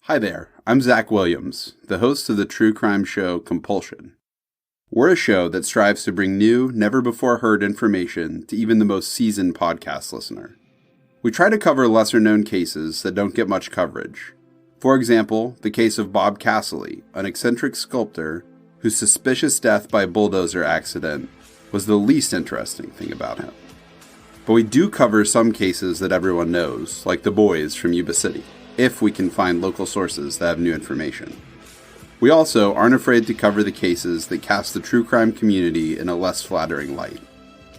Hi there, I'm Zach Williams, the host of the true crime show Compulsion. We're a show that strives to bring new, never-before-heard information to even the most seasoned podcast listener. We try to cover lesser-known cases that don't get much coverage. For example, the case of Bob Cassilly, an eccentric sculptor whose suspicious death by bulldozer accident was the least interesting thing about him. But we do cover some cases that everyone knows, like the boys from Yuba City, if we can find local sources that have new information. We also aren't afraid to cover the cases that cast the true crime community in a less flattering light,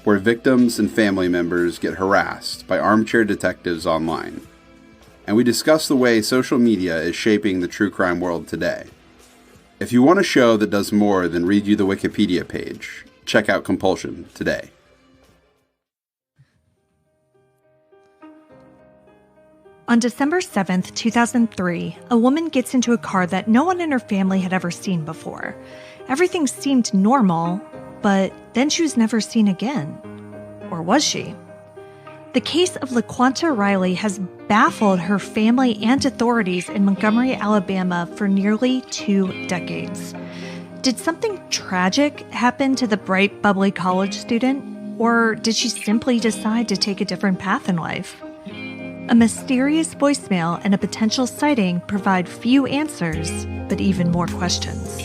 where victims and family members get harassed by armchair detectives online. And we discuss the way social media is shaping the true crime world today. If you want a show that does more than read you the Wikipedia page, check out Compulsion today. On December 7th, 2003, a woman gets into a car that no one in her family had ever seen before. Everything seemed normal, but then she was never seen again. Or was she? The case of LaQuanta Riley has baffled her family and authorities in Montgomery, Alabama for nearly 2 decades. Did something tragic happen to the bright, bubbly college student? Or did she simply decide to take a different path in life? A mysterious voicemail and a potential sighting provide few answers, but even more questions.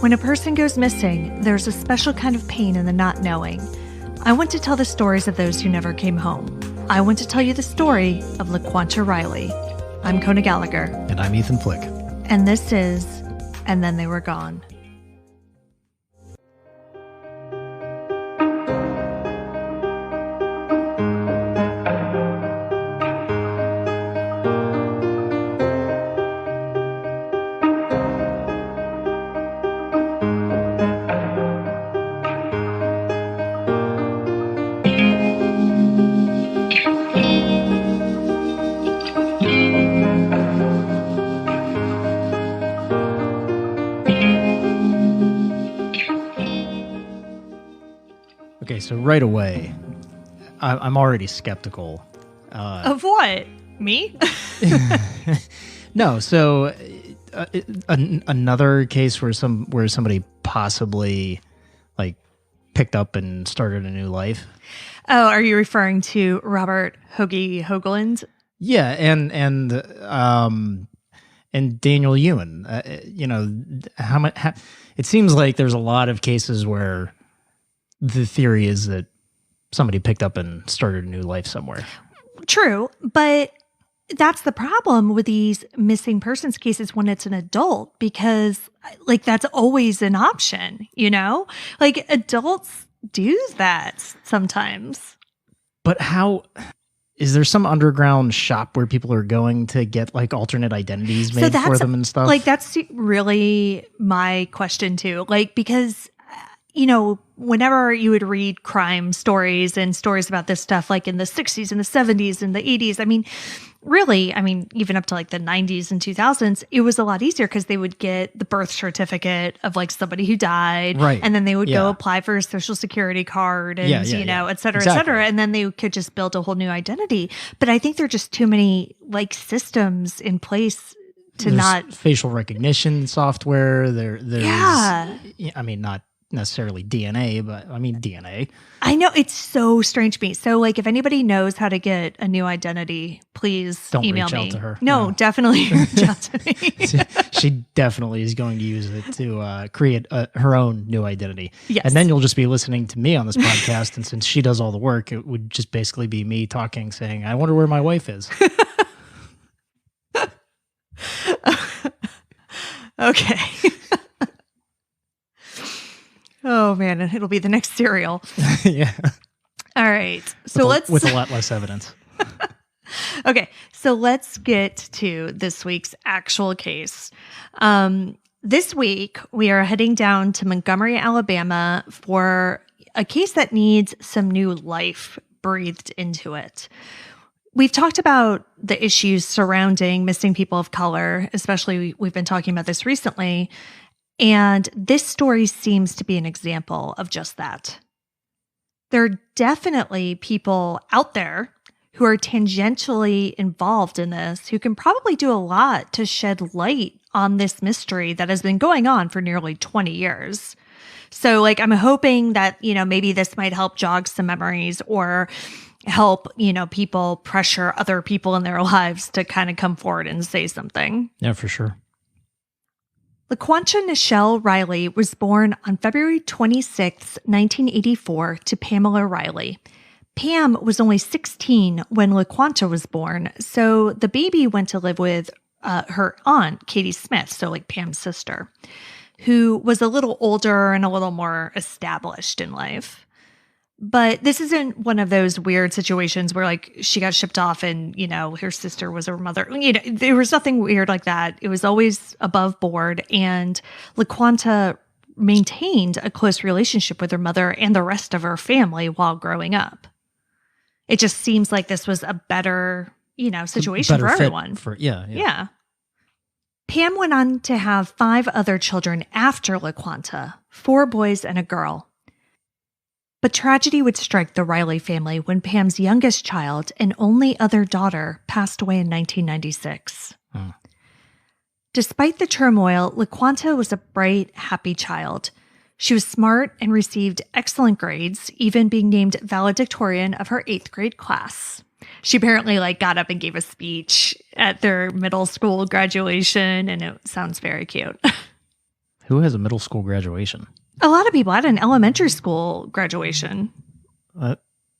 When a person goes missing, there's a special kind of pain in the not knowing. I want to tell the stories of those who never came home. I want to tell you the story of LaQuanta Riley. I'm Kona Gallagher. And I'm Ethan Flick. And this is And Then They Were Gone. Okay, so right away, I'm already skeptical. Of what? Me? No, so another case where somebody possibly like picked up and started a new life. Oh, are you referring to Robert Hoagie Hoagland? Yeah, and Daniel Ewan. It seems like there's a lot of cases where the theory is that somebody picked up and started a new life somewhere. True, but that's the problem with these missing persons cases when it's an adult, because like that's always an option, you know? Like adults do that sometimes. But how is there some underground shop where people are going to get like alternate identities made for them and stuff? Like that's really my question too. Like because you know, whenever you would read crime stories and stories about this stuff, like in the 60s and the 70s and the 80s, even up to like the 90s and 2000s, it was a lot easier because they would get the birth certificate of like somebody who died. Right. And then they would go apply for a social security card and, et cetera, et cetera. And then they could just build a whole new identity. But I think there are just too many like systems in place to not. Facial recognition software. There's, not necessarily DNA, but I mean DNA. I know, it's so strange to me. So like if anybody knows how to get a new identity, please email me. Don't reach out to her. No, definitely reach out to me. She definitely is going to use it to create her own new identity. Yes. And then you'll just be listening to me on this podcast, and since she does all the work, it would just basically be me talking, saying, I wonder where my wife is. Okay. Oh, man, it'll be the next serial. Yeah. All right. So with a lot less evidence. Okay. So let's get to this week's actual case. This week, we are heading down to Montgomery, Alabama for a case that needs some new life breathed into it. We've talked about the issues surrounding missing people of color, especially we've been talking about this recently. And this story seems to be an example of just that. There are definitely people out there who are tangentially involved in this, who can probably do a lot to shed light on this mystery that has been going on for nearly 20 years. So, like, I'm hoping that, maybe this might help jog some memories or help, people pressure other people in their lives to kind of come forward and say something. Yeah, for sure. LaQuanta Nichelle Riley was born on February 26, 1984, to Pamela Riley. Pam was only 16 when LaQuanta was born, so the baby went to live with her aunt, Katie Smith, so like Pam's sister, who was a little older and a little more established in life. But this isn't one of those weird situations where like she got shipped off and, her sister was her mother. There was nothing weird like that. It was always above board. And LaQuanta maintained a close relationship with her mother and the rest of her family while growing up. It just seems like this was a better, situation for everyone. Yeah. Pam went on to have 5 other children after LaQuanta, 4 boys and a girl. But tragedy would strike the Riley family when Pam's youngest child and only other daughter passed away in 1996. Despite the turmoil, LaQuanta was a bright, happy child. She was smart and received excellent grades, even being named valedictorian of her 8th grade class. She apparently got up and gave a speech at their middle school graduation, and it sounds very cute. Who has a middle school graduation? A lot of people had an elementary school graduation. It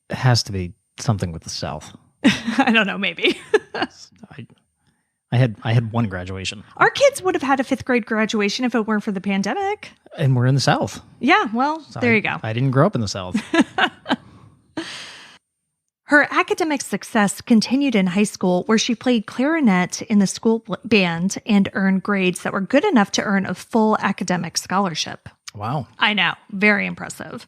has to be something with the South. I don't know, maybe. I had one graduation. Our kids would have had a 5th grade graduation if it weren't for the pandemic. And we're in the South. Yeah, well, so there you go. I didn't grow up in the South. Her academic success continued in high school, where she played clarinet in the school band and earned grades that were good enough to earn a full academic scholarship. Wow. I know. Very impressive.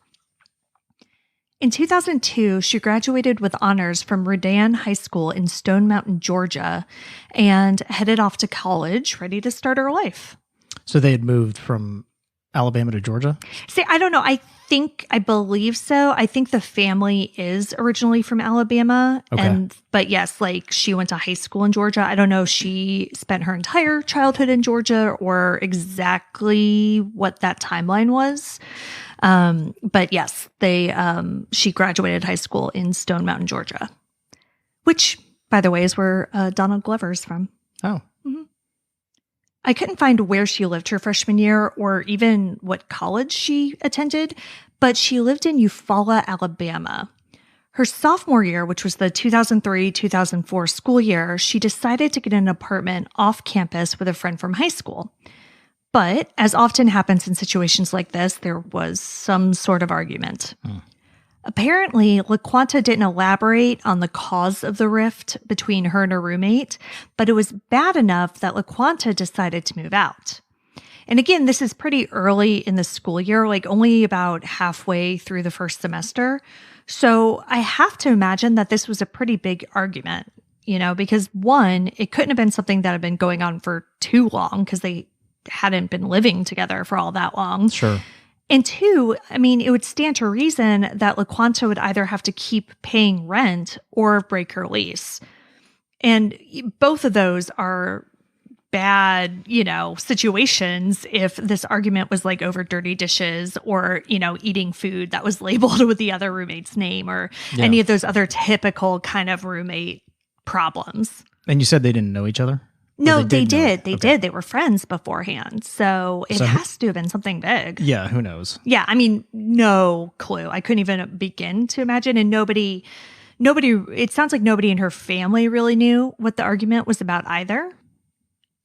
In 2002, she graduated with honors from Redan High School in Stone Mountain, Georgia, and headed off to college, ready to start her life. So they had moved from Alabama to Georgia? See, I don't know. I believe so. I think the family is originally from Alabama. Okay. But yes, she went to high school in Georgia. I don't know if she spent her entire childhood in Georgia or exactly what that timeline was. But yes, she graduated high school in Stone Mountain, Georgia, which, by the way, is where Donald Glover's from. Oh. Mm-hmm. I couldn't find where she lived her freshman year or even what college she attended, but she lived in Eufaula, Alabama. Her sophomore year, which was the 2003-2004 school year, she decided to get an apartment off campus with a friend from high school. But, as often happens in situations like this, there was some sort of argument. Apparently, LaQuanta didn't elaborate on the cause of the rift between her and her roommate, but it was bad enough that LaQuanta decided to move out. And again, this is pretty early in the school year, only about halfway through the first semester. So I have to imagine that this was a pretty big argument, because one, it couldn't have been something that had been going on for too long because they hadn't been living together for all that long. Sure. And two, it would stand to reason that LaQuanta would either have to keep paying rent or break her lease. And both of those are bad, situations if this argument was over dirty dishes or, eating food that was labeled with the other roommate's name or any of those other typical kind of roommate problems. And you said they didn't know each other? No, they did. They did. They were friends beforand. So it has to have been something big. Yeah, who knows? Yeah, no clue. I couldn't even begin to imagine. And nobody, it sounds like nobody in her family really knew what the argument was about either.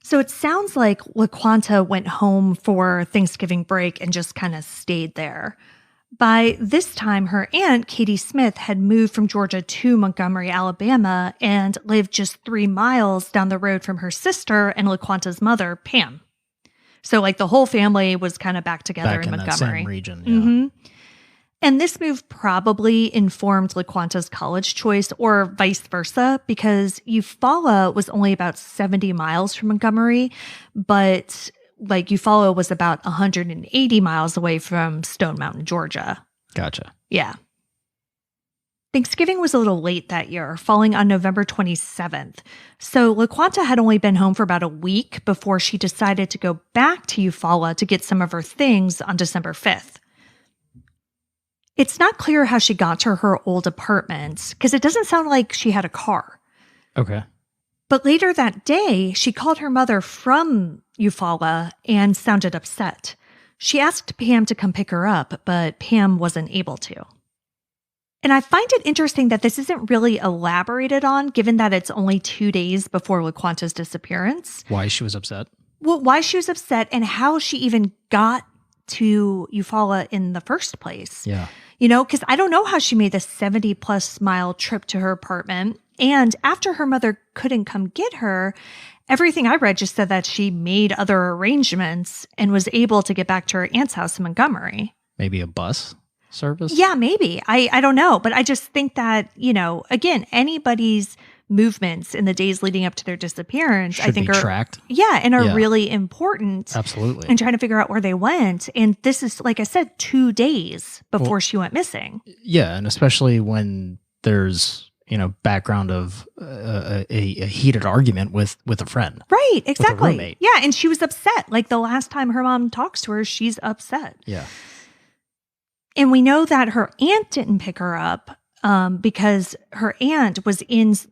So it sounds like LaQuanta went home for Thanksgiving break and just kind of stayed there. By this time, her aunt, Katie Smith, had moved from Georgia to Montgomery, Alabama, and lived just 3 miles down the road from her sister and LaQuanta's mother, Pam. So, the whole family was kind of back together in Montgomery. That same region, yeah. Mm-hmm. And this move probably informed LaQuanta's college choice or vice versa, because Eufaula was only about 70 miles from Montgomery, but Eufaula was about 180 miles away from Stone Mountain, Georgia. Gotcha. Yeah. Thanksgiving was a little late that year, falling on November 27th. So LaQuanta had only been home for about a week before she decided to go back to Eufaula to get some of her things on December 5th. It's not clear how she got to her old apartment because it doesn't sound like she had a car. Okay. But later that day, she called her mother from Eufaula and sounded upset. She asked Pam to come pick her up, but Pam wasn't able to. And I find it interesting that this isn't really elaborated on, given that it's only 2 days before LaQuanta's disappearance. Why she was upset? Well, why she was upset and how she even got to Eufaula in the first place. Yeah. You know, because I don't know how she made this 70-plus mile trip to her apartment. And after her mother couldn't come get her, everything I read just said that she made other arrangements and was able to get back to her aunt's house in Montgomery. Maybe a bus service? Yeah, maybe. I don't know. But I just think that, you know, again, anybody's movements in the days leading up to their disappearance, Should I think be are tracked. Yeah, and are really important. Absolutely. And trying to figure out where they went. And this is, like I said, 2 days before she went missing. Yeah, and especially when there's, you know, background of a heated argument with a friend. Right, exactly. With a roommate. Yeah, and she was upset. Like the last time her mom talks to her, she's upset. Yeah. And we know that her aunt didn't pick her up because her aunt was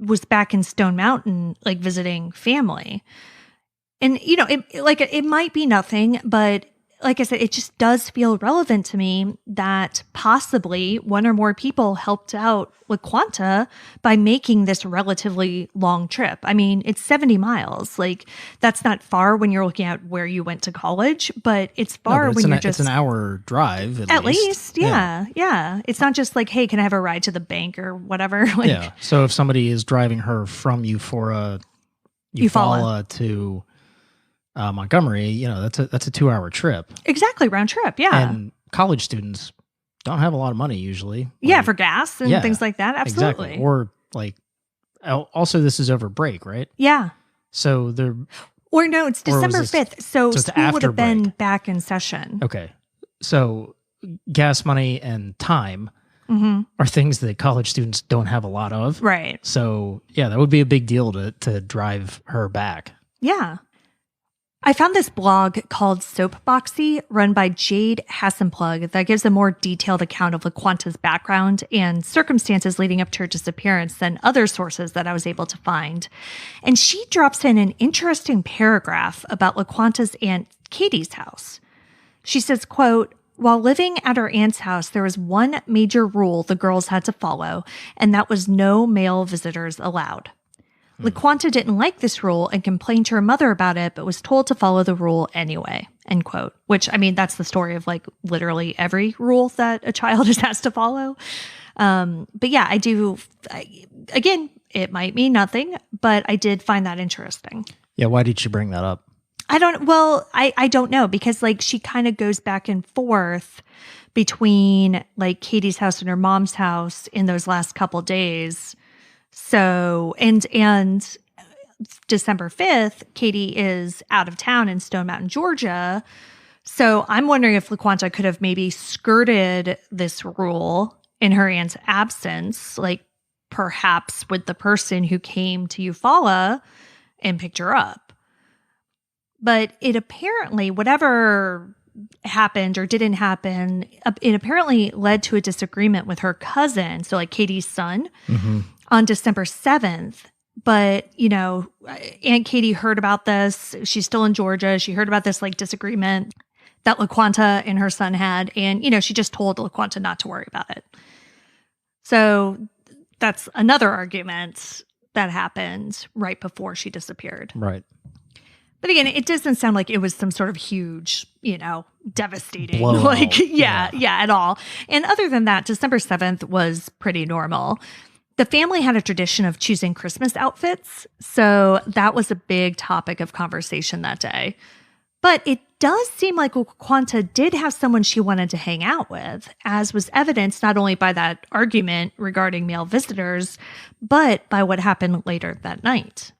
was back in Stone Mountain, like visiting family. And, you know, it might be nothing, but like I said, it just does feel relevant to me that possibly one or more people helped out LaQuanta by making this relatively long trip. I mean, it's 70 miles. Like, that's not far when you're looking at where you went to college, but it's far when you're just... It's an hour drive, at least. Yeah. It's not just like, hey, can I have a ride to the bank or whatever? Like, yeah. So if somebody is driving her from Eufaula to... Montgomery, you know, that's a 2-hour trip. Exactly, round trip, yeah. And college students don't have a lot of money usually. Yeah, for gas and things like that, absolutely. Exactly. Or like, also this is over break, right? Yeah. So they're... Or no, it's December 5th, so school would have been break. back in session. Okay. So gas money and time are things that college students don't have a lot of. Right. So yeah, that would be a big deal to drive her back. Yeah. I found this blog called Soapboxy run by Jade Hassenplug that gives a more detailed account of LaQuanta's background and circumstances leading up to her disappearance than other sources that I was able to find. And she drops in an interesting paragraph about LaQuanta's aunt Katie's house. She says, quote, "While living at her aunt's house, there was one major rule the girls had to follow, and that was no male visitors allowed. LaQuanta didn't like this rule and complained to her mother about it, but was told to follow the rule anyway," end quote. Which, I mean, that's the story of like literally every rule that a child is asked to follow. But yeah, again, it might mean nothing, but I did find that interesting. Yeah, why did she bring that up? I don't know, because like she kind of goes back and forth between like Katie's house and her mom's house in those last couple days. So, and December 5th, Katie is out of town in Stone Mountain, Georgia. So I'm wondering if LaQuanta could have maybe skirted this rule in her aunt's absence, like perhaps with the person who came to Eufaula and picked her up. But it apparently, whatever happened or didn't happen, it apparently led to a disagreement with her cousin, so like Katie's son, on December 7th. But, you know, Aunt Katie heard about this. She's still in Georgia. She heard about this like disagreement that LaQuanta and her son had. And, you know, she just told LaQuanta not to worry about it. So that's another argument that happened right before she disappeared. Right. But again, it doesn't sound like it was some sort of huge, you know, devastating, blowout. like, yeah, at all. And other than that, December 7th was pretty normal. The family had a tradition of choosing Christmas outfits, so that was a big topic of conversation that day. But it does seem like LaQuanta did have someone she wanted to hang out with, as was evidenced not only by that argument regarding male visitors, but by what happened later that night.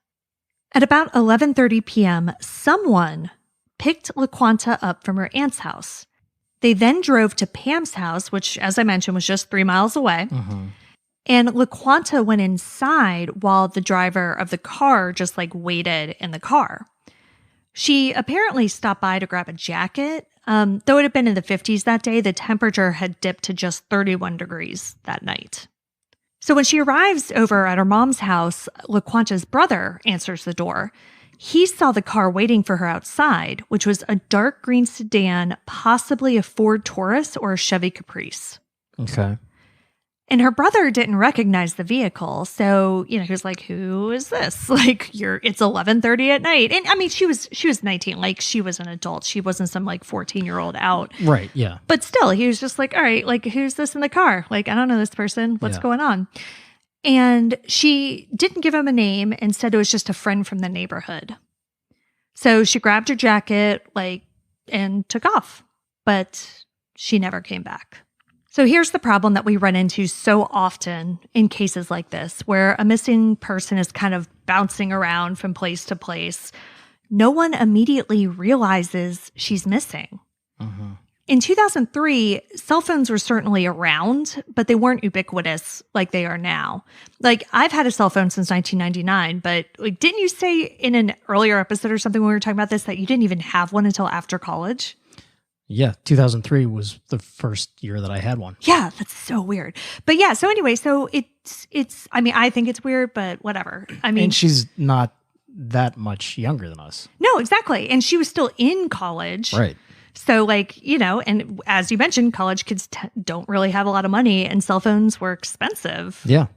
At about 11:30 p.m., someone picked LaQuanta up from her aunt's house. They then drove to Pam's house, which, as I mentioned, was just 3 miles away. And LaQuanta went inside while the driver of the car just like waited in the car. She apparently stopped by to grab a jacket. Though it had been in the 50s that day, the temperature had dipped to just 31 degrees that night. So when she arrives over at her mom's house, LaQuanta's brother answers the door. He saw the car waiting for her outside, which was a dark green sedan, possibly a Ford Taurus or a Chevy Caprice. Okay. And her brother didn't recognize the vehicle. So, he was like, who is this? Like, it's 11:30 at night. And I mean, she was 19, like she was an adult. She wasn't some like 14-year-old out. Right. Yeah. But still, he was just like, all right, like, who's this in the car? Like, I don't know this person. What's going on? And she didn't give him a name and said it was just a friend from the neighborhood. So she grabbed her jacket, and took off. But she never came back. So here's the problem that we run into so often in cases like this, where a missing person is kind of bouncing around from place to place. No one immediately realizes she's missing. Mm-hmm. In 2003, cell phones were certainly around, but they weren't ubiquitous like they are now. Like, I've had a cell phone since 1999, but didn't you say in an earlier episode or something when we were talking about this that you didn't even have one until after college? Yeah, 2003 was the first year that I had one. Yeah, that's so weird. But yeah, so anyway, so it's I mean, I think it's weird, but whatever. I mean, and she's not that much younger than us. No, exactly. And she was still in college. Right. So and as you mentioned, college kids don't really have a lot of money and cell phones were expensive. Yeah.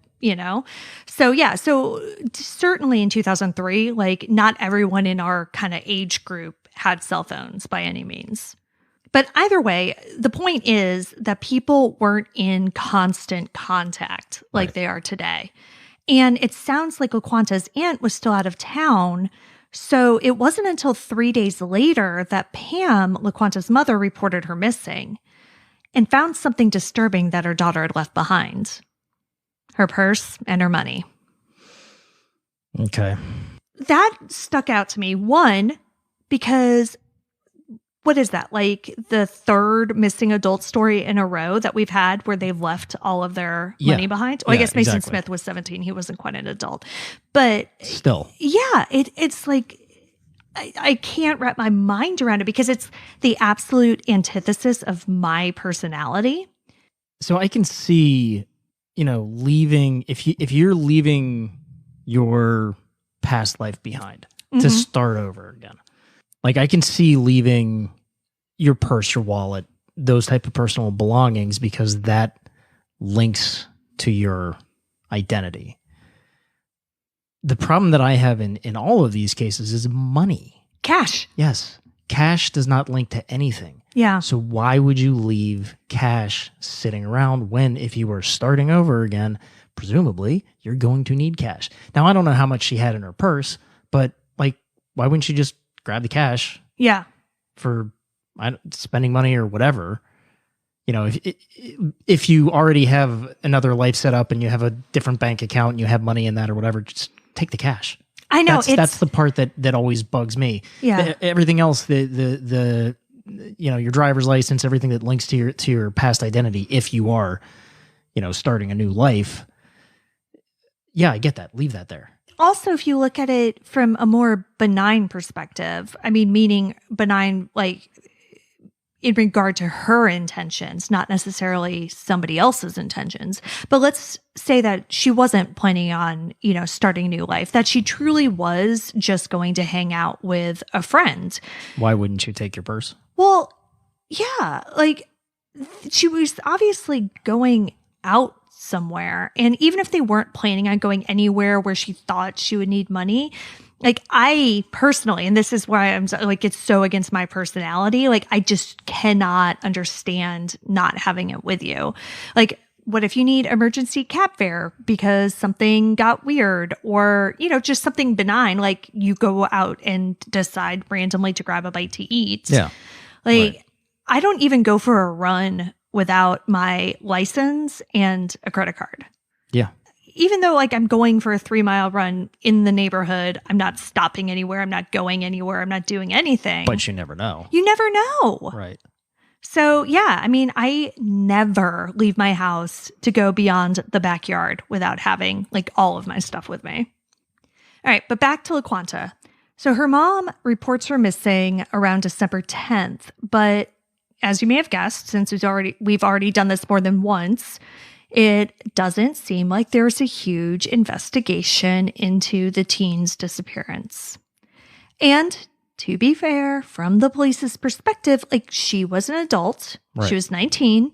So yeah, so certainly in 2003, not everyone in our kind of age group had cell phones by any means. But either way, the point is that people weren't in constant contact like they are today. And it sounds like LaQuanta's aunt was still out of town. So it wasn't until 3 days later that Pam, LaQuanta's mother, reported her missing and found something disturbing that her daughter had left behind. Her purse and her money. Okay. That stuck out to me. One, because what is that? Like the third missing adult story in a row that we've had where they've left all of their money behind. Well, I guess Mason Smith was 17. He wasn't quite an adult. But still. Yeah, it's like I can't wrap my mind around it because it's the absolute antithesis of my personality. So I can see, leaving if you're leaving your past life behind to start over again. Like I can see leaving your purse, your wallet, those type of personal belongings because that links to your identity. The problem that I have in all of these cases is money. Cash. Yes. Cash does not link to anything. Yeah. So why would you leave cash sitting around when if you were starting over again, presumably you're going to need cash. Now, I don't know how much she had in her purse, but why wouldn't she just grab the cash? Yeah. For spending money or whatever. If you already have another life set up and you have a different bank account and you have money in that or whatever, just take the cash. I know. That's the part that always bugs me. Yeah. Everything else, the your driver's license, everything that links to your past identity, if you are, starting a new life. Yeah, I get that. Leave that there. Also, if you look at it from a more benign perspective, meaning benign, in regard to her intentions, not necessarily somebody else's intentions. But let's say that she wasn't planning on, starting a new life, that she truly was just going to hang out with a friend. Why wouldn't you take your purse? Well, yeah, she was obviously going out somewhere. And even if they weren't planning on going anywhere where she thought she would need money, I personally, and this is why I'm it's so against my personality, I just cannot understand not having it with you. What if you need emergency cab fare because something got weird or, just something benign, you go out and decide randomly to grab a bite to eat. Yeah. Right. I don't even go for a run without my license and a credit card. Yeah. Even though I'm going for a 3-mile run in the neighborhood, I'm not stopping anywhere. I'm not going anywhere. I'm not doing anything. But you never know. You never know. Right. So, yeah, I mean, I never leave my house to go beyond the backyard without having like all of my stuff with me. All right, but back to LaQuanta. So her mom reports her missing around December 10th, but as you may have guessed, since we've already done this more than once, it doesn't seem like there's a huge investigation into the teen's disappearance. And to be fair, from the police's perspective, like she was an adult, Right. She was 19,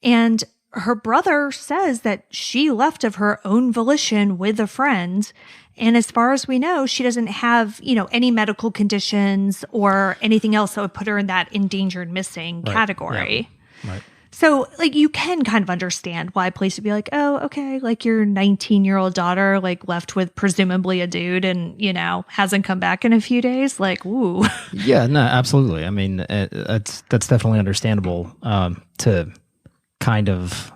and her brother says that she left of her own volition with a friend. And as far as we know, she doesn't have, any medical conditions or anything else that would put her in that endangered missing category. Yeah. Right. So, like, you can kind of understand why police would be like, oh, okay, like your 19-year-old daughter, like, left with presumably a dude and, hasn't come back in a few days. Like, ooh. Yeah, no, absolutely. I mean, that's definitely understandable to kind of,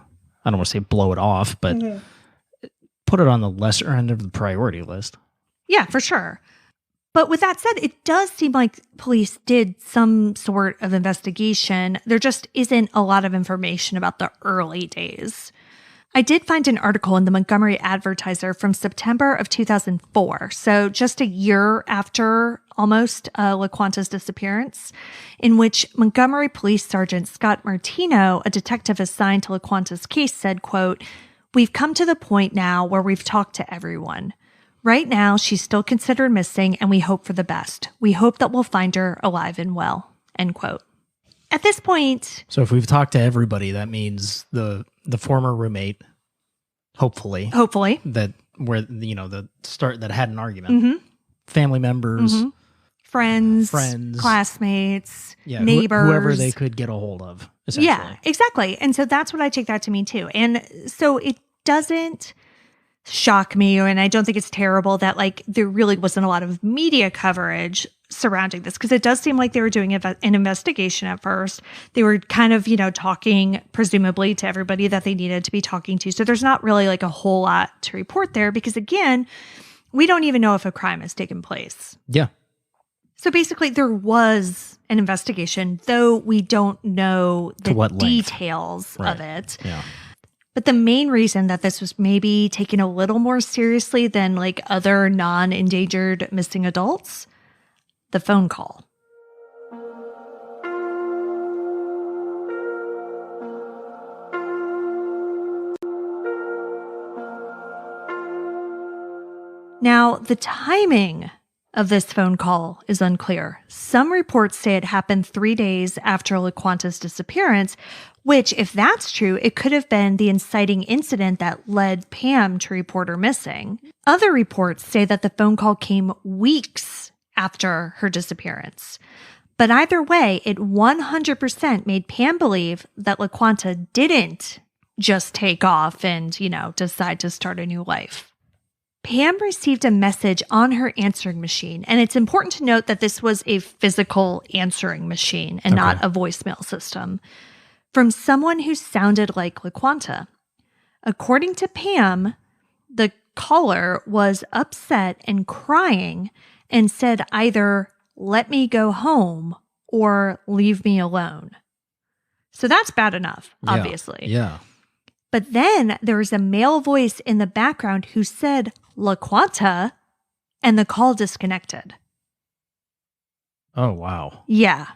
I don't want to say blow it off, but put it on the lesser end of the priority list. Yeah, for sure. But with that said, it does seem like police did some sort of investigation. There just isn't a lot of information about the early days. I did find an article in the Montgomery Advertiser from September of 2004, so just a year after almost LaQuanta's disappearance, in which Montgomery Police Sergeant Scott Martino, a detective assigned to LaQuanta's case, said, quote, "We've come to the point now where we've talked to everyone. Right now, she's still considered missing, and we hope for the best. We hope that we'll find her alive and well," end quote. At this point... So if we've talked to everybody, that means the former roommate, hopefully, that where, the start that had an argument, family members, friends, classmates, neighbors. Whoever they could get a hold of, essentially. Yeah, exactly. And so that's what I take that to mean too. And so it doesn't shock me, and I don't think it's terrible that like there really wasn't a lot of media coverage surrounding this, because it does seem like they were doing an investigation at first. They were kind of, talking presumably to everybody that they needed to be talking to. So there's not really like a whole lot to report there, because again, we don't even know if a crime has taken place. Yeah. So basically there was an investigation, though we don't know the details of it. Yeah. But the main reason that this was maybe taken a little more seriously than like other non-endangered missing adults, the phone call. Now, the timing of this phone call is unclear. Some reports say it happened 3 days after LaQuanta's disappearance, which, if that's true, it could have been the inciting incident that led Pam to report her missing. Other reports say that the phone call came weeks after her disappearance. But either way, it 100% made Pam believe that LaQuanta didn't just take off and, decide to start a new life. Pam received a message on her answering machine, and it's important to note that this was a physical answering machine and not a voicemail system, from someone who sounded like LaQuanta. According to Pam, the caller was upset and crying and said either, "Let me go home," or "Leave me alone." So that's bad enough, obviously. Yeah. But then there was a male voice in the background who said, "LaQuanta," and the call disconnected. Oh, wow. Yeah.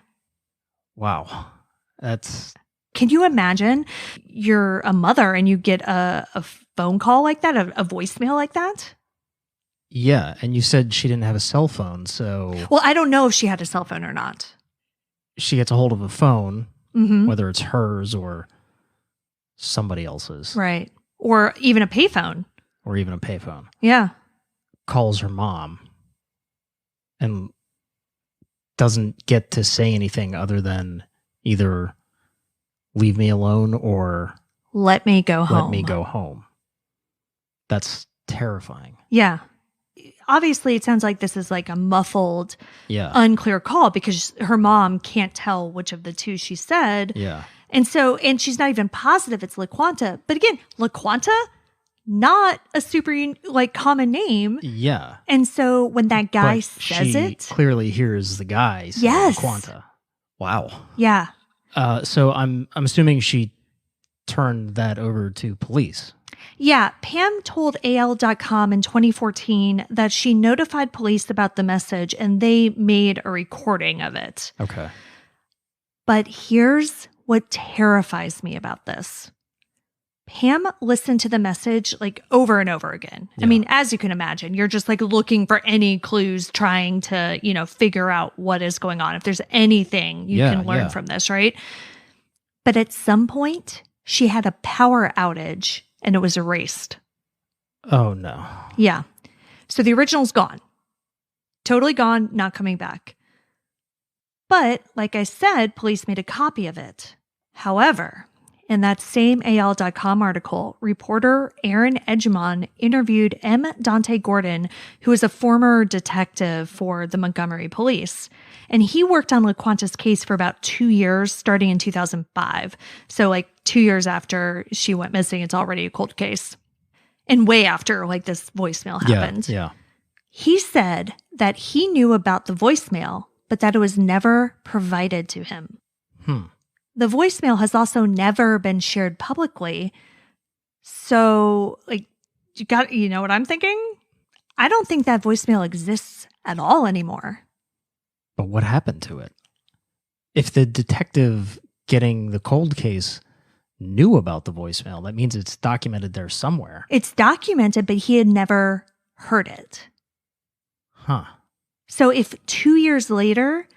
Wow. That's... Can you imagine you're a mother and you get a phone call like that, a voicemail like that? Yeah, and you said she didn't have a cell phone, so... Well, I don't know if she had a cell phone or not. She gets a hold of a phone, whether it's hers or somebody else's. Right. Or even a payphone. Yeah. Calls her mom and doesn't get to say anything other than either "leave me alone" or let me go home. That's terrifying. Yeah. Obviously, it sounds like this is like a muffled, unclear call, because her mom can't tell which of the two she said. Yeah. And she's not even positive it's LaQuanta. But again, LaQuanta, not a super common name. Yeah. And so when that guy says she it, clearly hears the guy say LaQuanta. Wow. Yeah. So I'm assuming she turned that over to police. Yeah, Pam told AL.com in 2014 that she notified police about the message and they made a recording of it. Okay. But here's what terrifies me about this. Pam listened to the message like over and over again. Yeah. I mean, as you can imagine, you're just like looking for any clues, trying to, figure out what is going on. If there's anything you can learn from this, right? But at some point, she had a power outage and it was erased. Oh, no. Yeah. So the original's gone. Totally gone, not coming back. But like I said, police made a copy of it. However, in that same AL.com article, reporter Aaron Edgemon interviewed M. Dante Gordon, who is a former detective for the Montgomery police. And he worked on LaQuanta's case for about 2 years, starting in 2005. So like 2 years after she went missing, it's already a cold case. And way after like this voicemail happened. Yeah. He said that he knew about the voicemail, but that it was never provided to him. The voicemail has also never been shared publicly. So, like, you know what I'm thinking? I don't think that voicemail exists at all anymore. But what happened to it? If the detective getting the cold case knew about the voicemail, that means it's documented there somewhere. It's documented, but he had never heard it. Huh. So if 2 years later,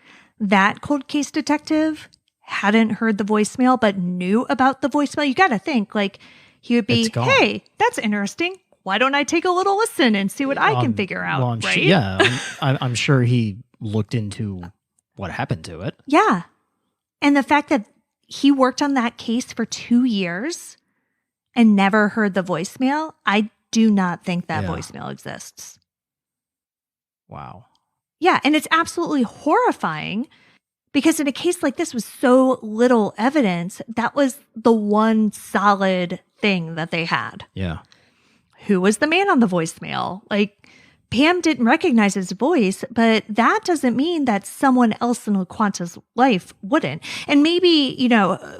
that cold case detective hadn't heard the voicemail but knew about the voicemail, you got to think, like, he would be, hey, that's interesting. Why don't I take a little listen and see what I can figure out, well, right? I'm sure he looked into what happened to it. Yeah. And the fact that he worked on that case for 2 years and never heard the voicemail, I do not think that voicemail exists. Wow. Yeah, and it's absolutely horrifying because in a case like this with so little evidence, that was the one solid thing that they had. Yeah. Who was the man on the voicemail? Like, Pam didn't recognize his voice, but that doesn't mean that someone else in LaQuanta's life wouldn't. And maybe,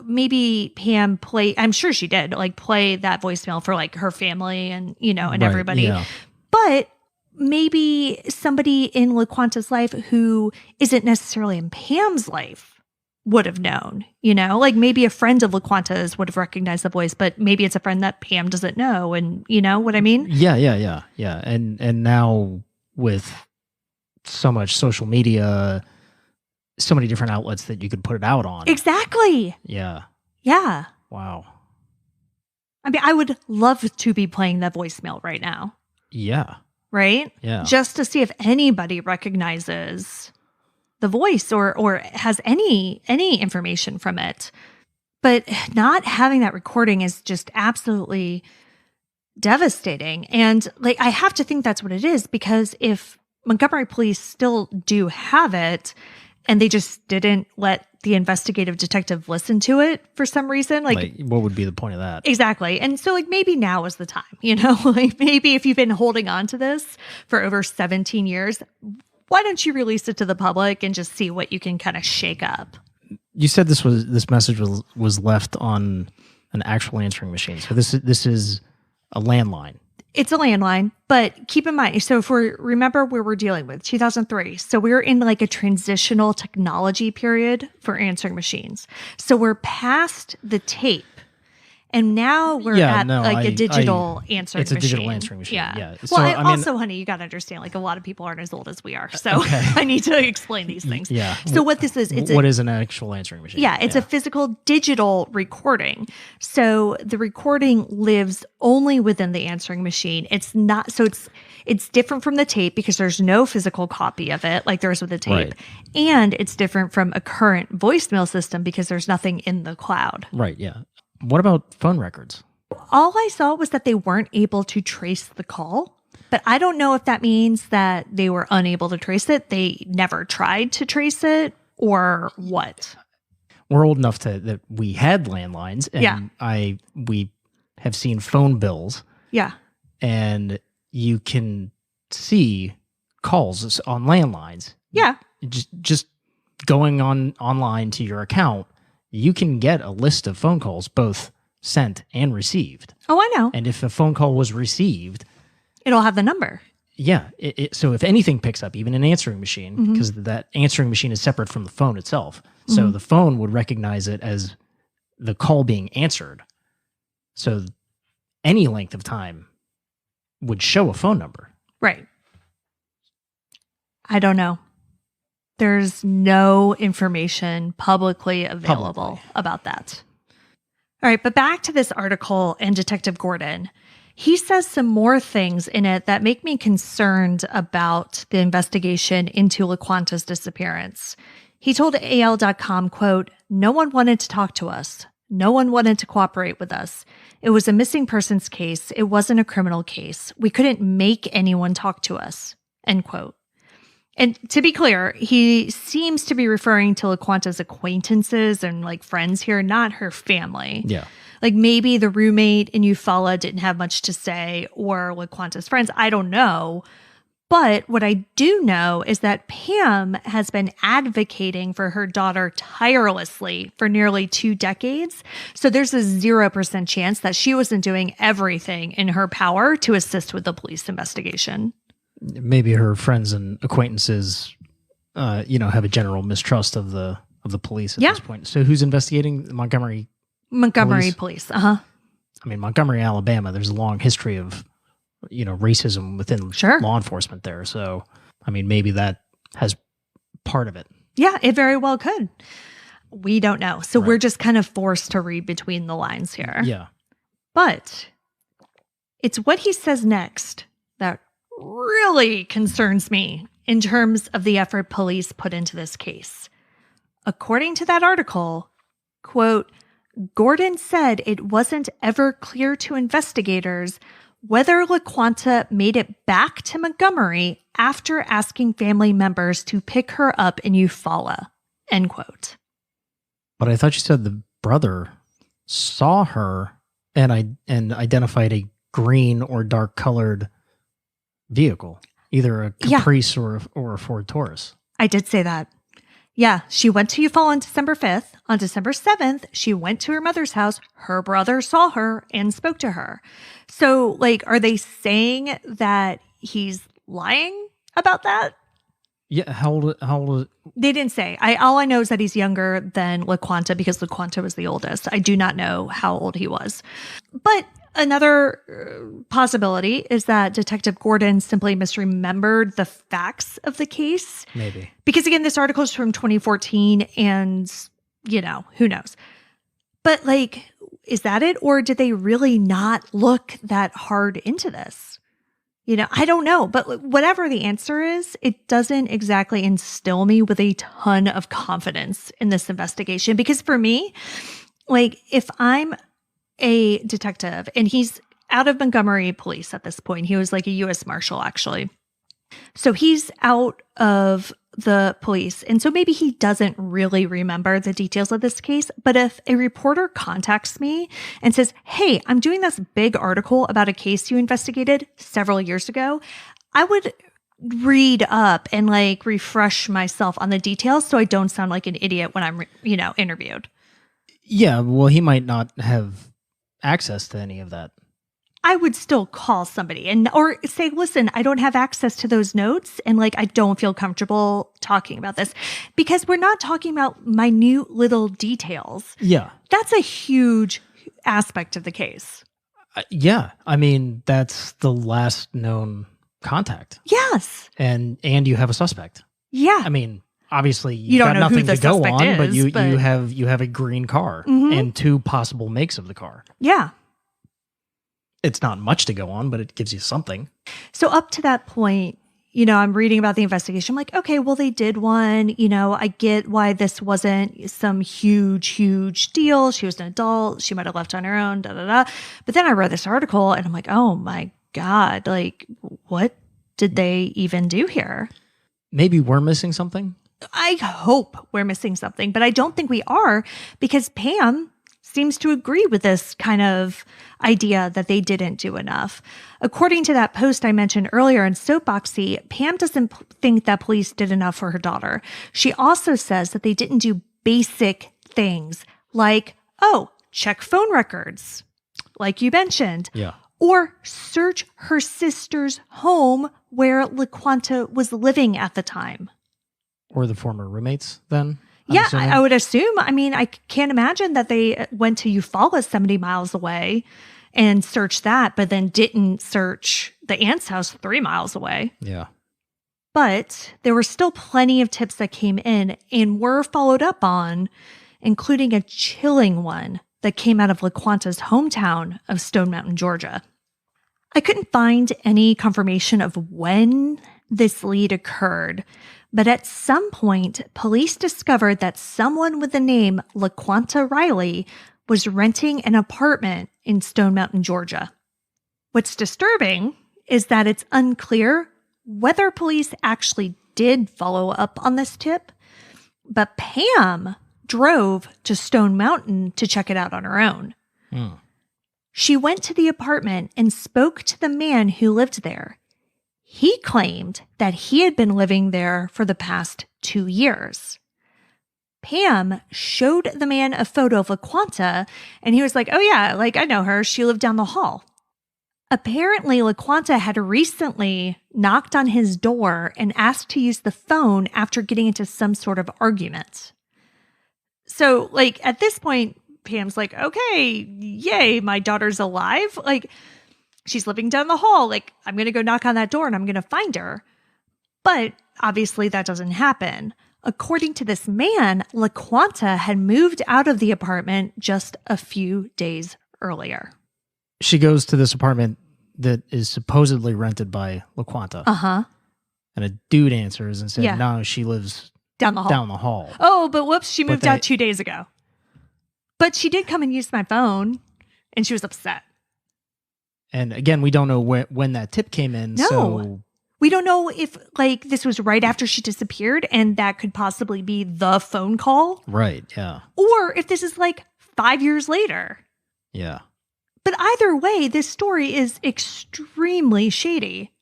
maybe Pam I'm sure she did, like, play that voicemail for, like, her family and, and everybody. Yeah. But maybe somebody in LaQuanta's life who isn't necessarily in Pam's life would have known, like maybe a friend of LaQuanta's would have recognized the voice, but maybe it's a friend that Pam doesn't know. And you know what I mean? Yeah. And now with so much social media, so many different outlets that you could put it out on. Exactly. Yeah. Yeah. Wow. I mean, I would love to be playing that voicemail right now. Yeah. Right? Yeah. Just to see if anybody recognizes the voice or has any information from it. But not having that recording is just absolutely devastating. And like, I have to think that's what it is, because if Montgomery police still do have it and they just didn't let the investigative detective listen to it for some reason, like what would be the point of that? Exactly. And so like maybe now is the time, like maybe if you've been holding on to this for over 17 years, why don't you release it to the public and just see what you can kind of shake up? You said this message was left on an actual answering machine. So this is a landline. It's a landline, but keep in mind, so if remember where we're dealing with, 2003. So we're in like a transitional technology period for answering machines. So we're past the tape. And now we're at a digital answering machine. It's a digital answering machine. Yeah. So, well, also, honey, you got to understand, like, a lot of people aren't as old as we are. So I need to explain these things. Yeah. So what this is, what is an actual answering machine? Yeah, it's a physical digital recording. So the recording lives only within the answering machine. It's not, so it's different from the tape because there's no physical copy of it like there is with the tape. Right. And it's different from a current voicemail system because there's nothing in the cloud. Right, yeah. What about phone records? All I saw was that they weren't able to trace the call, but I don't know if that means that they were unable to trace it, they never tried to trace it, or what. We're old enough that we had landlines, and we have seen phone bills. Yeah. And you can see calls on landlines. Yeah. Just going online to your account, you can get a list of phone calls, both sent and received. Oh, I know. And if a phone call was received, It'll have the number. yeah. So if anything picks up, even an answering machine, because that answering machine is separate from the phone itself. So the phone would recognize it as the call being answered. So any length of time would show a phone number. Right. I don't know. There's no information publicly available about that. All right, but back to this article and Detective Gordon. He says some more things in it that make me concerned about the investigation into LaQuanta's disappearance. He told AL.com, quote, "No one wanted to talk to us. No one wanted to cooperate with us. It was a missing persons case. It wasn't a criminal case. We couldn't make anyone talk to us," end quote. And to be clear, he seems to be referring to LaQuanta's acquaintances and like friends here, not her family. Yeah. Like maybe the roommate in Eufaula didn't have much to say, or LaQuanta's friends. I don't know. But what I do know is that Pam has been advocating for her daughter tirelessly for nearly 2 decades. So there's a 0% chance that she wasn't doing everything in her power to assist with the police investigation. Maybe her friends and acquaintances, have a general mistrust of the police at this point. So who's investigating? Montgomery Police. Uh-huh. I mean, Montgomery, Alabama, there's a long history of, racism within law enforcement there. So, I mean, maybe that has part of it. Yeah, it very well could. We don't know. So we're just kind of forced to read between the lines here. Yeah. But it's what he says next that really concerns me in terms of the effort police put into this case. According to that article, quote, "Gordon said it wasn't ever clear to investigators whether LaQuanta made it back to Montgomery after asking family members to pick her up in Eufaula," end quote. But I thought you said the brother saw her and identified a green or dark colored vehicle, either a Caprice or a Ford Taurus. I did say that. Yeah, she went to Eufaula on December 5th. On December 7th, she went to her mother's house. Her brother saw her and spoke to her. So, are they saying that he's lying about that? Yeah, how old? They didn't say. All I know is that he's younger than LaQuanta because LaQuanta was the oldest. I do not know how old he was. But another possibility is that Detective Gordon simply misremembered the facts of the case. Maybe. Because again, this article is from 2014 and, who knows. But is that it? Or did they really not look that hard into this? I don't know. But whatever the answer is, it doesn't exactly instill me with a ton of confidence in this investigation. Because for me, if I'm a detective and he's out of Montgomery police at this point, he was like a U.S. Marshal, actually. So he's out of the police. And so maybe he doesn't really remember the details of this case. But if a reporter contacts me and says, "Hey, I'm doing this big article about a case you investigated several years ago," I would read up and refresh myself on the details so I don't sound like an idiot when I'm, interviewed. Yeah, well, he might not have access to any of that. I would still call somebody or say, "Listen, I don't have access to those notes and I don't feel comfortable talking about this," because we're not talking about minute little details. Yeah. That's a huge aspect of the case. Yeah. I mean, that's the last known contact. Yes. And you have a suspect. Yeah. I mean, obviously you don't got know nothing who the to go suspect on, is, but you have a green car and 2 possible makes of the car. Yeah. It's not much to go on, but it gives you something. So up to that point, I'm reading about the investigation. I'm like, okay, well, they did one. I get why this wasn't some huge deal. She was an adult. She might have left on her own, da-da-da. But then I read this article and I'm like, oh my God, what did they even do here? Maybe we're missing something. I hope we're missing something, but I don't think we are because Pam seems to agree with this kind of idea that they didn't do enough. According to that post I mentioned earlier in Soapboxy, Pam doesn't think that police did enough for her daughter. She also says that they didn't do basic things Like, oh, check phone records, like you mentioned. Yeah. Or search her sister's home where LaQuanta was living at the time. Or the former roommates, then? Yeah, I would assume. I mean, I can't imagine that they went to Eufaula 70 miles away and searched that, but then didn't search the aunt's house 3 miles away. Yeah. But there were still plenty of tips that came in and were followed up on, including a chilling one that came out of LaQuanta's hometown of Stone Mountain, Georgia. I couldn't find any confirmation of when this lead occurred, but at some point, police discovered that someone with the name LaQuanta Riley was renting an apartment in Stone Mountain, Georgia. What's disturbing is that it's unclear whether police actually did follow up on this tip, but Pam drove to Stone Mountain to check it out on her own. She went to the apartment and spoke to the man who lived there. He claimed that he had been living there for the past 2 years. Pam showed the man a photo of LaQuanta, and he was like, oh yeah, like I know her. She lived down the hall. Apparently, LaQuanta had recently knocked on his door and asked to use the phone after getting into some sort of argument. So, like, at this point, Pam's like, okay, yay, my daughter's alive. Like, she's living down the hall. Like, I'm going to go knock on that door and I'm going to find her. But obviously that doesn't happen. According to this man, LaQuanta had moved out of the apartment just a few days earlier. She goes to this apartment that is supposedly rented by LaQuanta. Uh-huh. And a dude answers and said, Yeah. no, she lives Down the hall. down the hall. Oh, but whoops, she moved they- out 2 days ago. But she did come and use my phone, and she was upset. And again, we don't know when that tip came in. No. So We don't know if, like, this was right after she disappeared, and that could possibly be the phone call. right. Yeah. Or if this is, like, 5 years later. Yeah. But either way, this story is extremely shady.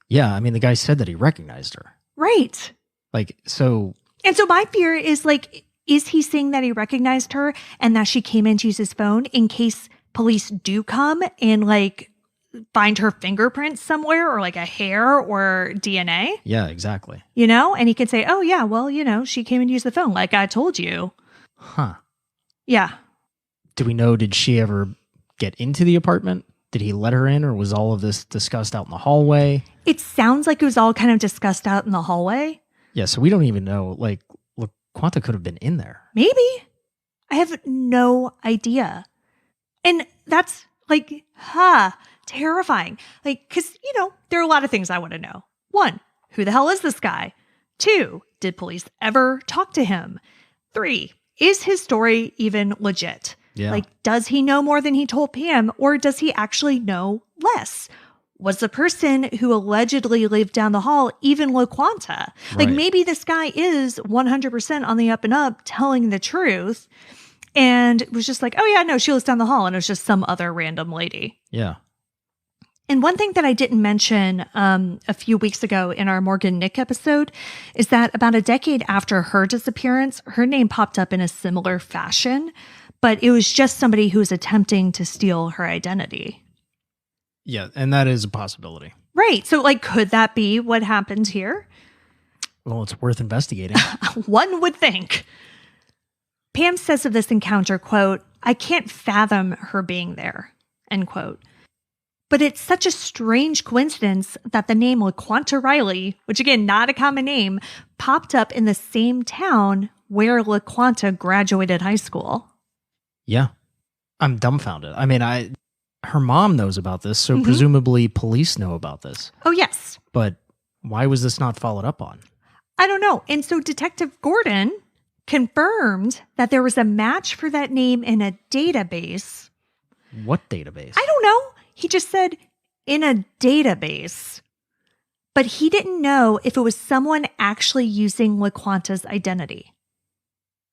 Yeah. I mean, the guy said that he recognized her. Right. Like, so And so my fear is, like, is he saying that he recognized her and that she came in to use his phone in case police do come and, like, find her fingerprints somewhere or, like, a hair or DNA? yeah, exactly. You know? And he could say, oh, yeah, well, you know, she came and used the phone like I told you. Huh. Yeah. Do we know, did she ever get into the apartment? Did he let her in, or was all of this discussed out in the hallway? It sounds like it was all kind of discussed out in the hallway. Yeah, so we don't even know. Like, LaQuanta could have been in there. Maybe. I have no idea. And that's, like, terrifying. Like, because, you know, there are a lot of things I want to know. 1, who the hell is this guy? 2, did police ever talk to him? 3, is his story even legit? Yeah. Like, does he know more than he told Pam, or does he actually know less? Was the person who allegedly lived down the hall even LaQuanta? Like, Right. maybe this guy is 100% on the up and up telling the truth and was just like, oh yeah, no, she lives down the hall, and it was just some other random lady. Yeah. And one thing that I didn't mention a few weeks ago in our Morgan Nick episode is that about a decade after her disappearance, her name popped up in a similar fashion, but it was just somebody who was attempting to steal her identity. Yeah, and that is a possibility. Right. So, like, could that be what happened here? Well, it's worth investigating. One would think. Pam says of this encounter, quote, I can't fathom her being there, end quote. But it's such a strange coincidence that the name LaQuanta Riley, which again, not a common name, popped up in the same town where LaQuanta graduated high school. Yeah. I'm dumbfounded. I mean, her mom knows about this, so presumably police know about this. Oh, yes. But why was this not followed up on? I don't know. And so Detective Gordon confirmed that there was a match for that name in a database. What database? I don't know. He just said in a database. But he didn't know if it was someone actually using LaQuanta's identity.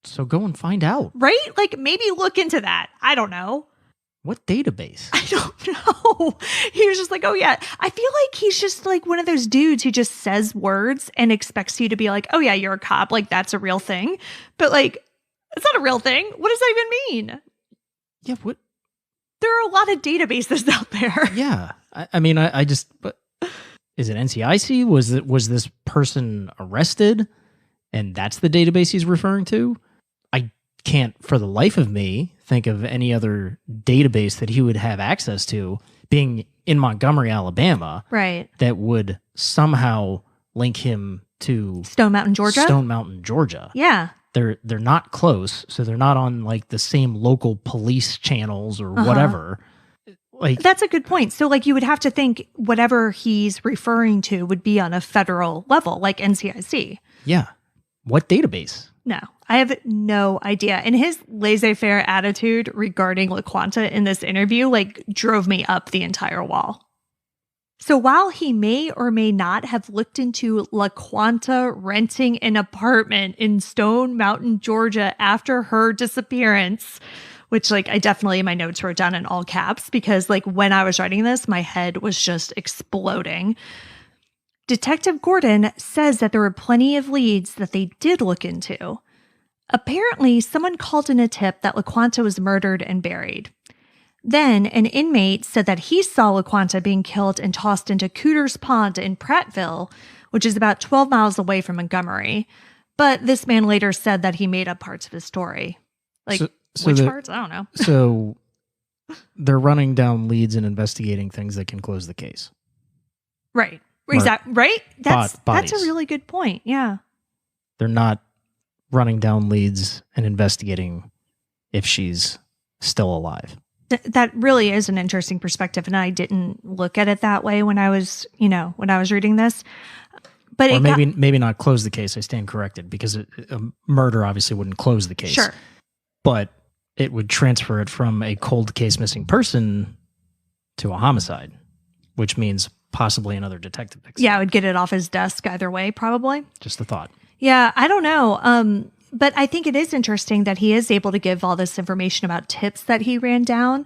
So go and find out. Right? Like, maybe look into that. I don't know. What database? I don't know. He was just like, oh, yeah. I feel like he's just like one of those dudes who just says words and expects you to be like, oh, yeah, you're a cop. Like, that's a real thing. But like, It's not a real thing. What does that even mean? Yeah, what? There are a lot of databases out there. Yeah. I mean, I just, but is it NCIC? Was this person arrested? And that's the database he's referring to? I can't, for the life of me, think of any other database that he would have access to being in Montgomery, Alabama. Right. That would somehow link him to Stone Mountain, Georgia? Stone Mountain, Georgia. Yeah. They're not close, so they're not on like the same local police channels or whatever. Like, that's a good point. So like you would have to think whatever he's referring to would be on a federal level, like NCIC. yeah. What database? No, I have no idea. And his laissez-faire attitude regarding LaQuanta in this interview like drove me up the entire wall. So while he may or may not have looked into LaQuanta renting an apartment in Stone Mountain, Georgia after her disappearance, which like I definitely in my notes wrote down in all caps because like when I was writing this, my head was just exploding. Detective Gordon says that there were plenty of leads that they did look into. Apparently, someone called in a tip that LaQuanta was murdered and buried. Then, an inmate said that he saw LaQuanta being killed and tossed into Cooter's Pond in Prattville, which is about 12 miles away from Montgomery. But this man later said that he made up parts of his story. Like, which parts? I don't know. So, they're running down leads and investigating things that can close the case. Right. Exactly. Right? That's bodies. a really good point. Yeah. They're not running down leads and investigating if she's still alive. That really is an interesting perspective, and I didn't look at it that way when I was reading this. But or maybe not close the case. I stand corrected because a murder obviously wouldn't close the case. Sure. But it would transfer it from a cold case missing person to a homicide, which means possibly another detective picks it. Yeah, I would get it off his desk either way, probably. Just a thought. Yeah, I don't know. But I think it is interesting that he is able to give all this information about tips that he ran down.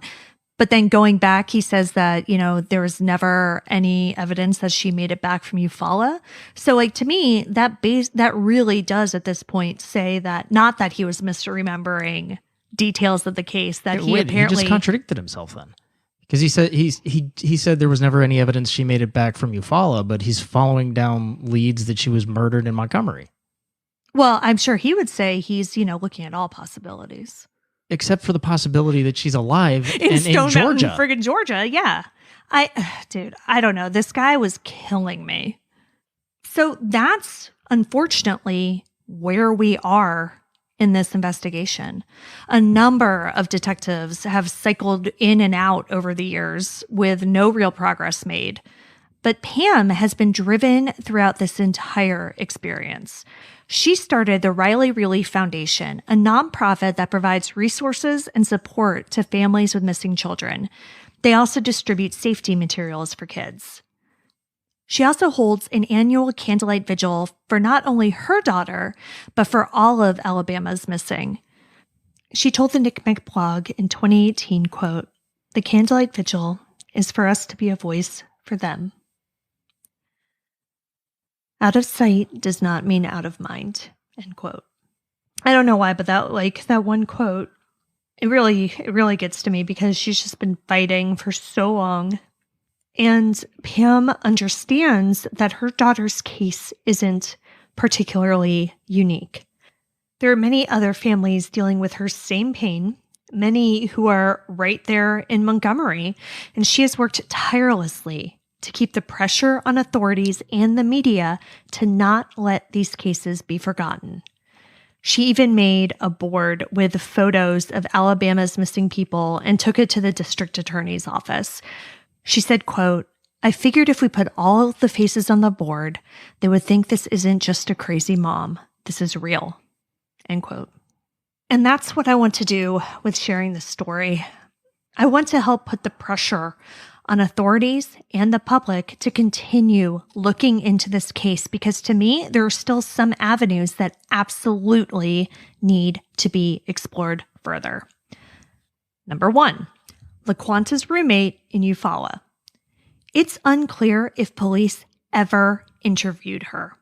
But then going back, he says that, there was never any evidence that she made it back from Eufaula. So like to me, that really does at this point say that not that he was misremembering details of the case, that he apparently just contradicted himself then. Because he said he said there was never any evidence she made it back from Eufaula, but he's following down leads that she was murdered in Montgomery. Well, I'm sure he would say he's, looking at all possibilities. Except for the possibility that she's alive in Stone Georgia. Mountain, friggin' Georgia, yeah. I don't know. This guy was killing me. So that's unfortunately where we are in this investigation. A number of detectives have cycled in and out over the years with no real progress made. But Pam has been driven throughout this entire experience. She started the Riley Relief Foundation, a nonprofit that provides resources and support to families with missing children. They also distribute safety materials for kids. She also holds an annual candlelight vigil for not only her daughter, but for all of Alabama's missing. She told the NCMEC blog in 2018, quote, "The candlelight vigil is for us to be a voice for them. Out of sight does not mean out of mind," end quote. I don't know why, but that one quote, it really gets to me because she's just been fighting for so long. And Pam understands that her daughter's case isn't particularly unique. There are many other families dealing with her same pain, many who are right there in Montgomery, and she has worked tirelessly to keep the pressure on authorities and the media to not let these cases be forgotten. She even made a board with photos of Alabama's missing people and took it to the district attorney's office. She said, quote, "I figured if we put all the faces on the board, they would think this isn't just a crazy mom. This is real," end quote. And that's what I want to do with sharing this story. I want to help put the pressure on authorities and the public to continue looking into this case because to me, there are still some avenues that absolutely need to be explored further. Number 1, LaQuanta's roommate in Eufaula. It's unclear if police ever interviewed her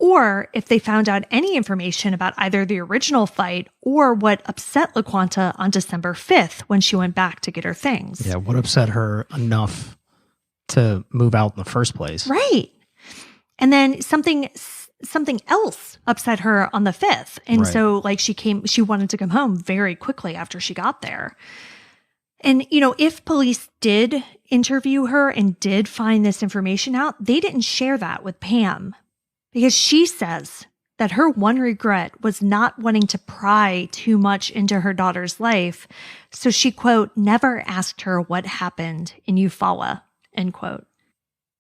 or if they found out any information about either the original fight or what upset LaQuanta on December 5th when she went back to get her things. Yeah, what upset her enough to move out in the first place. Right. And then something else upset her on the 5th. And so like she wanted to come home very quickly after she got there. And, if police did interview her and did find this information out, they didn't share that with Pam because she says that her one regret was not wanting to pry too much into her daughter's life. So she, quote, never asked her what happened in Eufaula, end quote.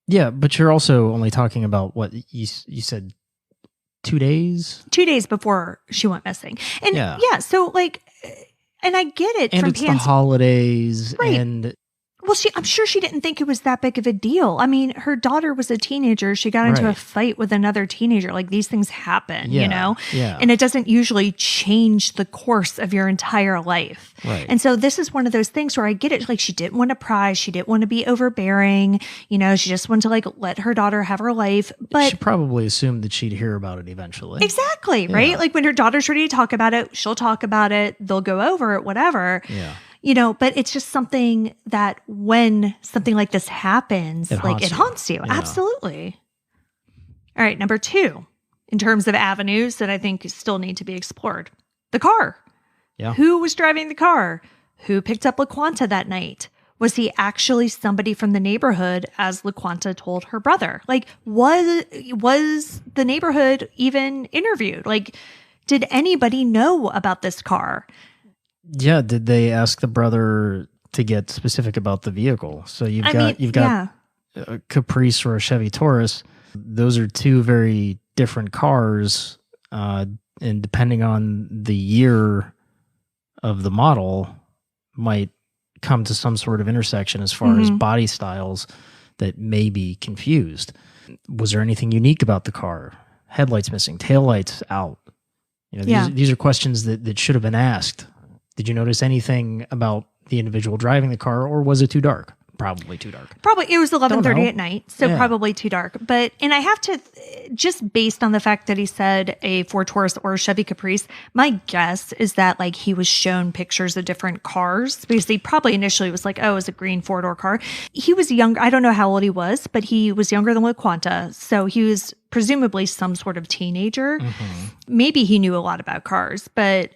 Yeah, but you're also only talking about what you said 2 days? 2 days before she went missing. And so like, and I get it. And from it's Pam's, the holidays. Right. And well, I'm sure she didn't think it was that big of a deal. I mean, her daughter was a teenager. She got into a fight with another teenager. Like these things happen, Yeah. And it doesn't usually change the course of your entire life. Right. And so this is one of those things where I get it. Like she didn't want to pry. She didn't want to be overbearing. She just wanted to like let her daughter have her life. But she probably assumed that she'd hear about it eventually. Exactly. Yeah. Right. Like when her daughter's ready to talk about it, she'll talk about it. They'll go over it, whatever. Yeah. But it's just something that when something like this happens, it haunts you. Yeah. Absolutely. All right. Number 2, in terms of avenues that I think still need to be explored, the car. Yeah. Who was driving the car? Who picked up LaQuanta that night? Was he actually somebody from the neighborhood, as LaQuanta told her brother? Like, was the neighborhood even interviewed? Like, did anybody know about this car? Yeah, did they ask the brother to get specific about the vehicle? So you've got a Caprice or a Chevy Taurus. Those are two very different cars, and depending on the year of the model, might come to some sort of intersection as far as body styles that may be confused. Was there anything unique about the car? Headlights missing, taillights out. These are questions that should have been asked. Did you notice anything about the individual driving the car, or was it too dark? Probably too dark. Probably. It was 11:30 at night, so probably too dark. And I have to, just based on the fact that he said a Ford Taurus or a Chevy Caprice, my guess is that like he was shown pictures of different cars because he probably initially was like, oh, it's a green 4-door car. He was younger. I don't know how old he was, but he was younger than LaQuanta, so he was presumably some sort of teenager. Maybe he knew a lot about cars, but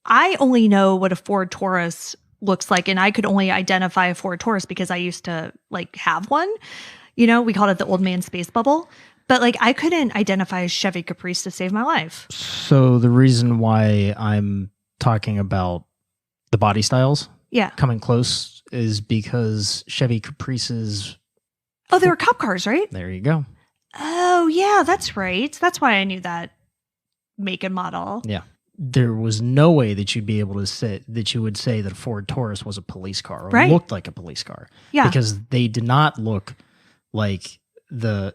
I only know what a Ford Taurus looks like, and I could only identify a Ford Taurus because I used to like have one. We called it the old man space bubble, but like I couldn't identify a Chevy Caprice to save my life. So the reason why I'm talking about the body styles coming close is because Chevy Caprices... Oh, they were cop cars, right? There you go. Oh, yeah, that's right. That's why I knew that make and model. Yeah. There was no way that you'd be able to say that you would say that a Ford Taurus was a police car or looked like a police car. Yeah. Because they did not look like the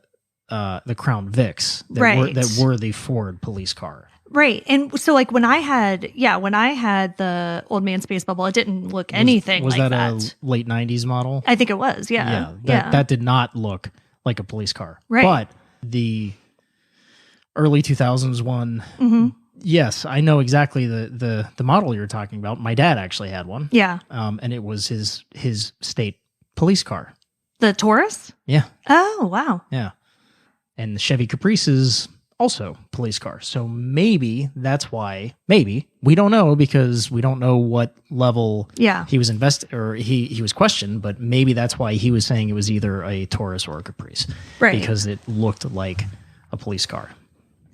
Crown Vics that were the Ford police car. Right. And so like when I had the old man space bubble, it didn't look anything like that. Was that a late 90s model? I think it was. Yeah. That did not look like a police car. Right. But the early 2000s one, yes, I know exactly the model you're talking about. My dad actually had one. Yeah. And it was his state police car. The Taurus? Yeah. Oh, wow. Yeah. And the Chevy Caprice is also police car. So maybe that's why, we don't know because we don't know what level he was he was questioned, but maybe that's why he was saying it was either a Taurus or a Caprice. Right. Because it looked like a police car.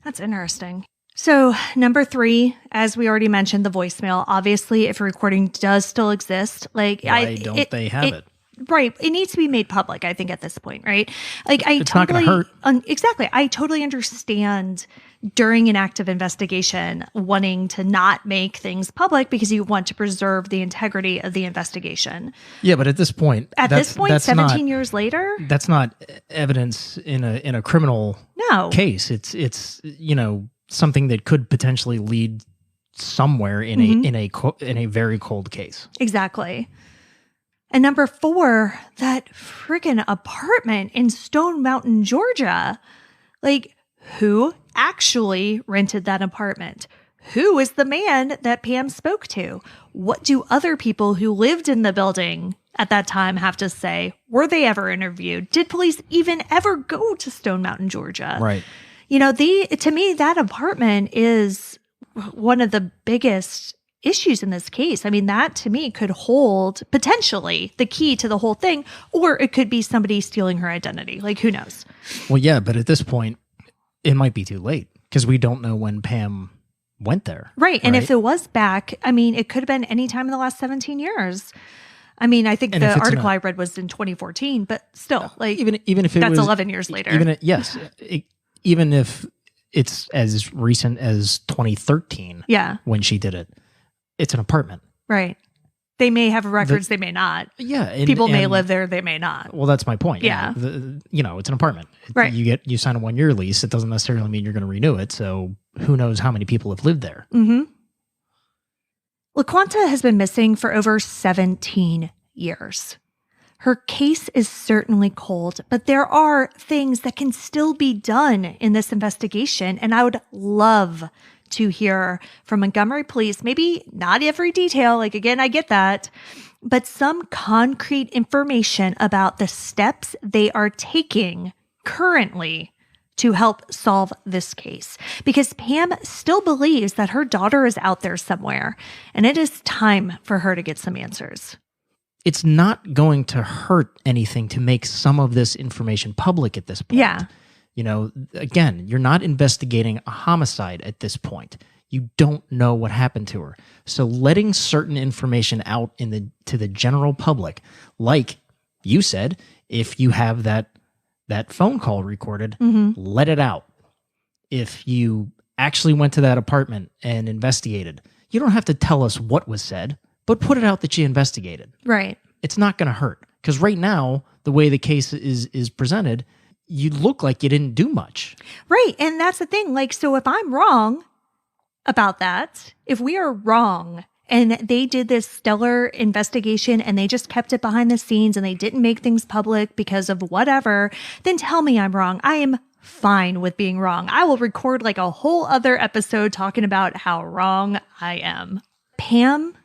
That's interesting. So number 3, as we already mentioned, the voicemail. Obviously, if a recording does still exist, like why don't they have it? Right. It needs to be made public, I think, at this point, right? Like it's not going to hurt. Exactly. I totally understand during an active investigation wanting to not make things public because you want to preserve the integrity of the investigation. Yeah, but at this point, 17 years later, that's not evidence in a criminal case. It's something that could potentially lead somewhere in a very cold case. Exactly. And number 4, that freaking apartment in Stone Mountain, Georgia. Like, Who actually rented that apartment? Who is the man that Pam spoke to? What do other people who lived in the building at that time have to say? Were they ever interviewed? Did police even ever go to Stone Mountain, Georgia? Right. You know, to me, that apartment is one of the biggest issues in this case. I mean, that to me could hold potentially the key to the whole thing, or it could be somebody stealing her identity. Like, who knows? Well, yeah, but at this point, it might be too late because we don't know when Pam went there. Right. And if it was back, I mean, it could have been any time in the last 17 years. I mean, I think the article I read was in 2014, but still, like, even if it that's was 11 years later. Even if it's as recent as 2013, when she did it, it's an apartment. Right. They may have records, they may not. Yeah. People may live there, they may not. Well, that's my point. Yeah. It's an apartment. Right. You sign a 1-year lease. It doesn't necessarily mean you're going to renew it. So who knows how many people have lived there. Mm-hmm. LaQuanta has been missing for over 17 years. Her case is certainly cold, but there are things that can still be done in this investigation, and I would love to hear from Montgomery Police, maybe not every detail, like, again, I get that, but some concrete information about the steps they are taking currently to help solve this case. Because Pam still believes that her daughter is out there somewhere, and it is time for her to get some answers. It's not going to hurt anything to make some of this information public at this point. Yeah. You know, again, you're not investigating a homicide at this point. You don't know what happened to her. So letting certain information out to the general public, like you said, if you have that phone call recorded, let it out. If you actually went to that apartment and investigated, you don't have to tell us what was said, but put it out that you investigated. Right. It's not going to hurt. Because right now, the way the case is presented, you look like you didn't do much. Right. And that's the thing. Like, so if I'm wrong about that, if we are wrong and they did this stellar investigation and they just kept it behind the scenes and they didn't make things public because of whatever, then tell me I'm wrong. I am fine with being wrong. I will record like a whole other episode talking about how wrong I am. Pam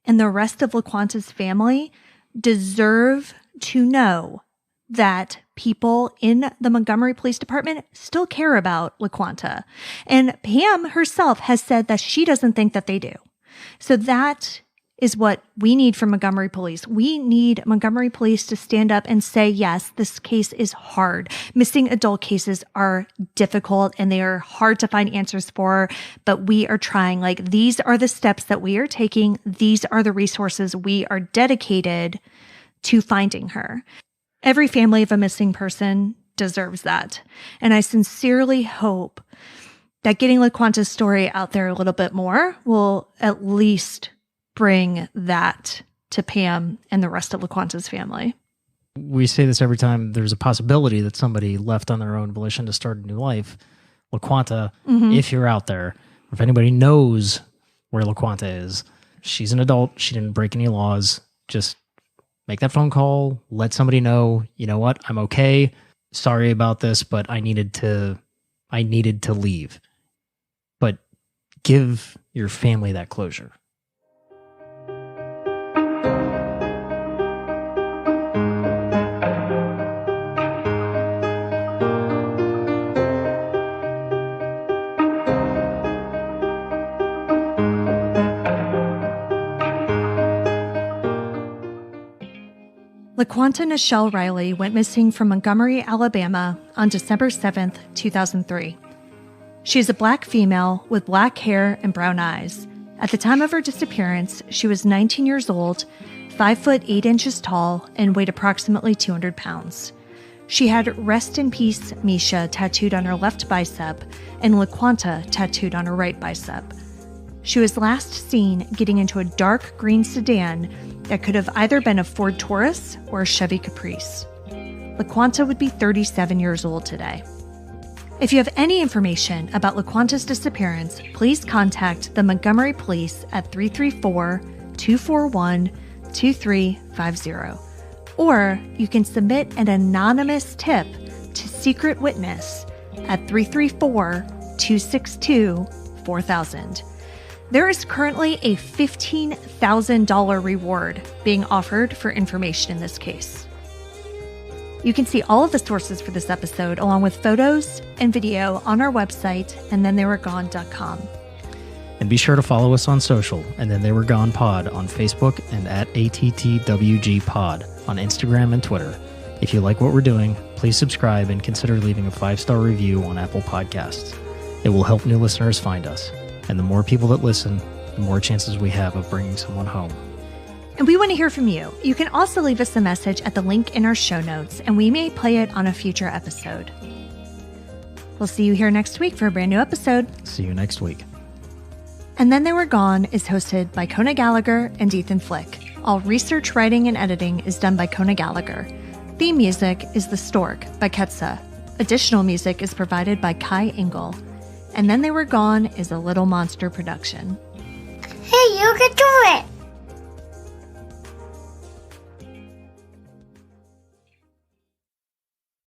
and the rest of LaQuanta's family deserve to know that people in the Montgomery Police Department still care about LaQuanta. And Pam herself has said that she doesn't think that they do. So that is what we need from Montgomery Police. We need Montgomery Police to stand up and say, yes, this case is hard. Missing adult cases are difficult and they are hard to find answers for, but we are trying. Like, these are the steps that we are taking. These are the resources we are dedicated to finding her. Every family of a missing person deserves that. And I sincerely hope that getting LaQuanta's story out there a little bit more will at least bring that to Pam and the rest of LaQuanta's family. We say this every time there's a possibility that somebody left on their own volition to start a new life. LaQuanta, if you're out there, if anybody knows where LaQuanta is, she's an adult. She didn't break any laws. Just make that phone call. Let somebody know, you know what, I'm okay. Sorry about this, but I needed to leave. But give your family that closure. LaQuanta Nichelle Riley went missing from Montgomery, Alabama on December 7th, 2003. She is a Black female with black hair and brown eyes. At the time of her disappearance, she was 19 years old, 5 foot 8 inches tall, and weighed approximately 200 pounds. She had "Rest in Peace, Misha" tattooed on her left bicep and LaQuanta tattooed on her right bicep. She was last seen getting into a dark green sedan that could have either been a Ford Taurus or a Chevy Caprice. LaQuanta would be 37 years old today. If you have any information about LaQuanta's disappearance, please contact the Montgomery Police at 334-241-2350. Or you can submit an anonymous tip to Secret Witness at 334-262-4000. There is currently a $15,000 reward being offered for information in this case. You can see all of the sources for this episode, along with photos and video, on our website, andthentheyweregone.com. And be sure to follow us on social, and Then They Were Gone Pod on Facebook and at ATTWG Pod on Instagram and Twitter. If you like what we're doing, please subscribe and consider leaving a 5-star review on Apple Podcasts. It will help new listeners find us. And the more people that listen, the more chances we have of bringing someone home. And we want to hear from you. You can also leave us a message at the link in our show notes, and we may play it on a future episode. We'll see you here next week for a brand new episode. See you next week. And Then They Were Gone is hosted by Kona Gallagher and Ethan Flick. All research, writing, and editing is done by Kona Gallagher. Theme music is The Stork by Ketsa. Additional music is provided by Kai Engel. And Then They Were Gone is a Little Monster production. Hey, you can do it!